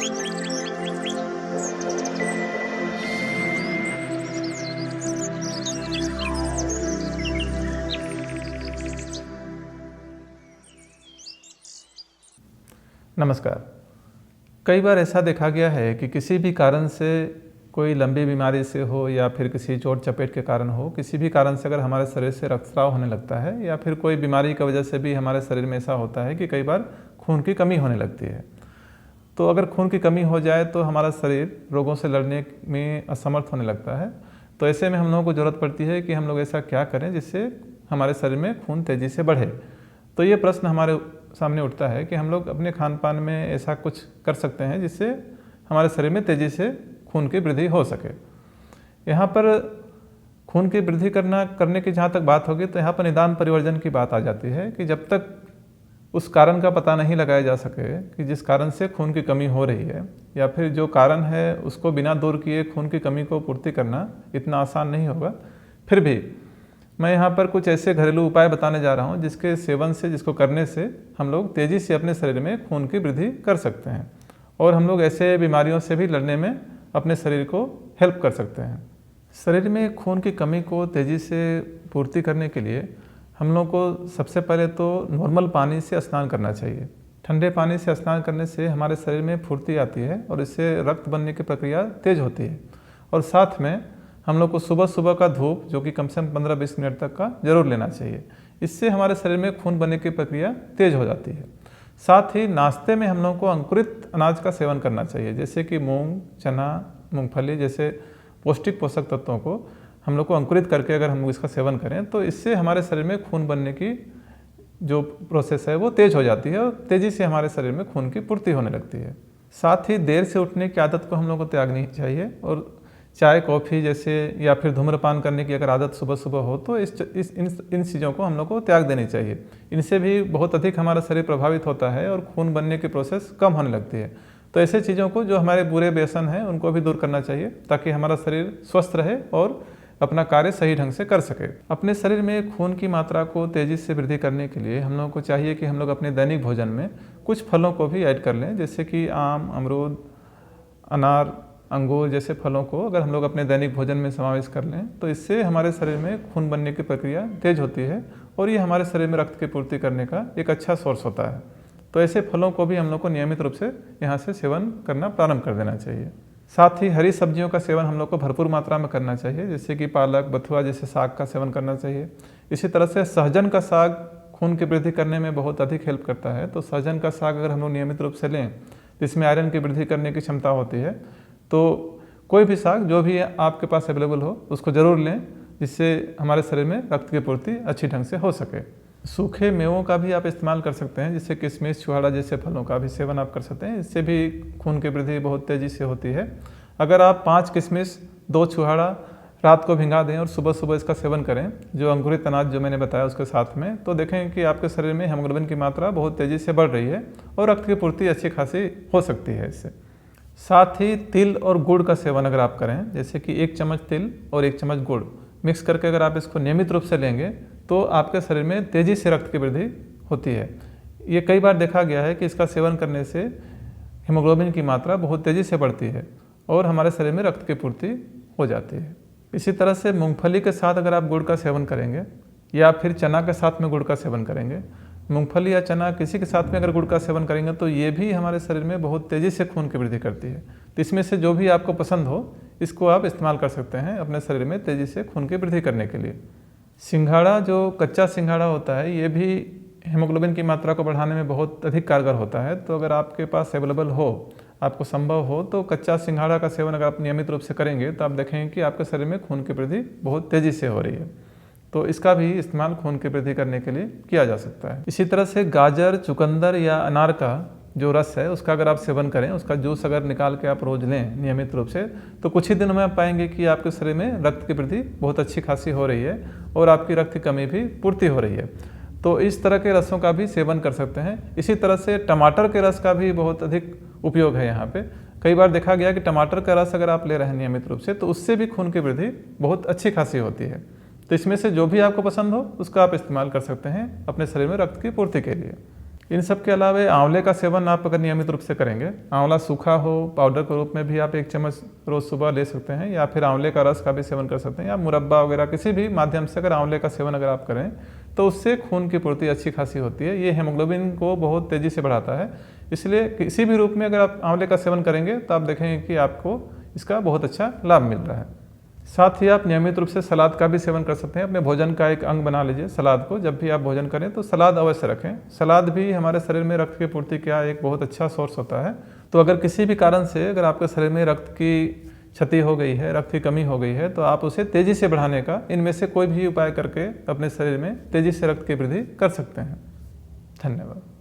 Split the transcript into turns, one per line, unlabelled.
नमस्कार। कई बार ऐसा देखा गया है कि किसी भी कारण से, कोई लंबी बीमारी से हो या फिर किसी चोट चपेट के कारण हो, किसी भी कारण से अगर हमारे शरीर से रक्तस्राव होने लगता है या फिर कोई बीमारी की वजह से भी हमारे शरीर में ऐसा होता है कि कई बार खून की कमी होने लगती है। तो अगर खून की कमी हो जाए तो हमारा शरीर रोगों से लड़ने में असमर्थ होने लगता है। तो ऐसे में हम लोगों को ज़रूरत पड़ती है कि हम लोग ऐसा क्या करें जिससे हमारे शरीर में खून तेज़ी से बढ़े। तो ये प्रश्न हमारे सामने उठता है कि हम लोग अपने खान पान में ऐसा कुछ कर सकते हैं जिससे हमारे शरीर में तेज़ी से खून की वृद्धि हो सके। यहाँ पर खून की वृद्धि करने की जहाँ तक बात होगी तो यहाँ पर निदान परिवर्जन की बात आ जाती है कि जब तक उस कारण का पता नहीं लगाया जा सके कि जिस कारण से खून की कमी हो रही है या फिर जो कारण है उसको बिना दूर किए खून की कमी को पूर्ति करना इतना आसान नहीं होगा। फिर भी मैं यहाँ पर कुछ ऐसे घरेलू उपाय बताने जा रहा हूँ जिसके सेवन से, जिसको करने से हम लोग तेज़ी से अपने शरीर में खून की वृद्धि कर सकते हैं और हम लोग ऐसे बीमारियों से भी लड़ने में अपने शरीर को हेल्प कर सकते हैं। शरीर में खून की कमी को तेज़ी से पूर्ति करने के लिए हम लोग को सबसे पहले तो नॉर्मल पानी से स्नान करना चाहिए। ठंडे पानी से स्नान करने से हमारे शरीर में फुर्ती आती है और इससे रक्त बनने की प्रक्रिया तेज़ होती है। और साथ में हम लोग को सुबह सुबह का धूप जो कि कम से कम 15-20 मिनट तक का जरूर लेना चाहिए। इससे हमारे शरीर में खून बनने की प्रक्रिया तेज़ हो जाती है। साथ ही नाश्ते में हम लोग को अंकुरित अनाज का सेवन करना चाहिए, जैसे कि मूंग, चना, मूंगफली जैसे पौष्टिक पोषक तत्वों को हम लोग को अंकुरित करके अगर हम इसका सेवन करें तो इससे हमारे शरीर में खून बनने की जो प्रोसेस है वो तेज़ हो जाती है और तेज़ी से हमारे शरीर में खून की पूर्ति होने लगती है। साथ ही देर से उठने की आदत को हम लोग को त्यागनी चाहिए और चाय, कॉफ़ी जैसे या फिर धूम्रपान करने की अगर आदत सुबह सुबह हो तो इन चीज़ों को हम लोग को त्याग देनी चाहिए। इनसे भी बहुत अधिक हमारा शरीर प्रभावित होता है और खून बनने की प्रोसेस कम होने लगती है। तो ऐसे चीज़ों को जो हमारे बुरे व्यसन हैं उनको भी दूर करना चाहिए ताकि हमारा शरीर स्वस्थ रहे और अपना कार्य सही ढंग से कर सके। अपने शरीर में खून की मात्रा को तेज़ी से वृद्धि करने के लिए हम लोगों को चाहिए कि हम लोग अपने दैनिक भोजन में कुछ फलों को भी ऐड कर लें, जैसे कि आम, अमरूद, अनार, अंगूर जैसे फलों को अगर हम लोग अपने दैनिक भोजन में समावेश कर लें तो इससे हमारे शरीर में खून बनने की प्रक्रिया तेज होती है और ये हमारे शरीर में रक्त की पूर्ति करने का एक अच्छा सोर्स होता है। तो ऐसे फलों को भी हम लोग को नियमित रूप से यहाँ से सेवन करना प्रारंभ कर देना चाहिए। साथ ही हरी सब्जियों का सेवन हम लोग को भरपूर मात्रा में करना चाहिए, जैसे कि पालक, बथुआ जैसे साग का सेवन करना चाहिए। इसी तरह से सहजन का साग खून की वृद्धि करने में बहुत अधिक हेल्प करता है। तो सहजन का साग अगर हम लोग नियमित रूप से लें जिसमें आयरन की वृद्धि करने की क्षमता होती है, तो कोई भी साग जो भी आपके पास अवेलेबल हो उसको ज़रूर लें, जिससे हमारे शरीर में रक्त की पूर्ति अच्छी ढंग से हो सके। सूखे मेवों का भी आप इस्तेमाल कर सकते हैं, जैसे किशमिश, छुहाड़ा जैसे फलों का भी सेवन आप कर सकते हैं। इससे भी खून की वृद्धि बहुत तेज़ी से होती है। अगर आप 5 किशमिश, 2 छुहाड़ा रात को भिंगा दें और सुबह सुबह इसका सेवन करें, जो अंकुरित अनाज जो मैंने बताया उसके साथ में, तो देखें कि आपके शरीर में हीमोग्लोबिन की मात्रा बहुत तेज़ी से बढ़ रही है और रक्त की पूर्ति अच्छी खासी हो सकती है इससे। साथ ही तिल और गुड़ का सेवन अगर आप करें, जैसे कि 1 चम्मच तिल और 1 चम्मच गुड़ मिक्स करके अगर आप इसको नियमित रूप से लेंगे तो आपके शरीर में तेज़ी से रक्त की वृद्धि होती है। ये कई बार देखा गया है कि इसका सेवन करने से हीमोग्लोबिन की मात्रा बहुत तेज़ी से बढ़ती है और हमारे शरीर में रक्त की पूर्ति हो जाती है। इसी तरह से मूंगफली के साथ अगर आप गुड़ का सेवन करेंगे या फिर चना के साथ में गुड़ का सेवन करेंगे, मूंगफली या चना किसी के साथ में अगर गुड़ का सेवन करेंगे तो ये भी हमारे शरीर में बहुत तेज़ी से खून की वृद्धि करती है। तो इसमें से जो भी आपको पसंद हो इसको आप इस्तेमाल कर सकते हैं अपने शरीर में तेज़ी से खून की वृद्धि करने के लिए। सिंघाड़ा, जो कच्चा सिंघाड़ा होता है, ये भी हीमोग्लोबिन की मात्रा को बढ़ाने में बहुत अधिक कारगर होता है। तो अगर आपके पास अवेलेबल हो, आपको संभव हो, तो कच्चा सिंघाड़ा का सेवन अगर आप नियमित रूप से करेंगे तो आप देखेंगे कि आपके शरीर में खून की वृद्धि बहुत तेज़ी से हो रही है। तो इसका भी इस्तेमाल खून की वृद्धि करने के लिए किया जा सकता है। इसी तरह से गाजर, चुकंदर या अनार का जो रस है उसका अगर आप सेवन करें, उसका जूस अगर निकाल के आप रोज़ लें नियमित रूप से, तो कुछ ही दिनों में आप पाएंगे कि आपके शरीर में रक्त की वृद्धि बहुत अच्छी खासी हो रही है और आपकी रक्त की कमी भी पूर्ति हो रही है। तो इस तरह के रसों का भी सेवन कर सकते हैं। इसी तरह से टमाटर के रस का भी बहुत अधिक उपयोग है यहाँ पे। कई बार देखा गया कि टमाटर का रस अगर आप ले रहे हैं नियमित रूप से तो उससे भी खून की वृद्धि बहुत अच्छी खासी होती है। तो इसमें से जो भी आपको पसंद हो उसका आप इस्तेमाल कर सकते हैं अपने शरीर में रक्त की पूर्ति के लिए। इन सब के अलावा आंवले का सेवन आप अगर नियमित रूप से करेंगे, आंवला सूखा हो पाउडर के रूप में भी आप 1 चम्मच रोज़ सुबह ले सकते हैं, या फिर आंवले का रस का भी सेवन कर सकते हैं, या मुरब्बा वगैरह किसी भी माध्यम से अगर आंवले का सेवन अगर आप करें तो उससे खून की पूर्ति अच्छी खासी होती है। ये हेमोग्लोबिन को बहुत तेज़ी से बढ़ाता है, इसलिए किसी भी रूप में अगर आप आंवले का सेवन करेंगे तो आप देखेंगे कि आपको इसका बहुत अच्छा लाभ मिल रहा है। साथ ही आप नियमित रूप से सलाद का भी सेवन कर सकते हैं। अपने भोजन का एक अंग बना लीजिए सलाद को। जब भी आप भोजन करें तो सलाद अवश्य रखें। सलाद भी हमारे शरीर में रक्त की पूर्ति का एक बहुत अच्छा सोर्स होता है। तो अगर किसी भी कारण से अगर आपके शरीर में रक्त की क्षति हो गई है, रक्त की कमी हो गई है, तो आप उसे तेज़ी से बढ़ाने का इनमें से कोई भी उपाय करके अपने शरीर में तेज़ी से रक्त की वृद्धि कर सकते हैं। धन्यवाद।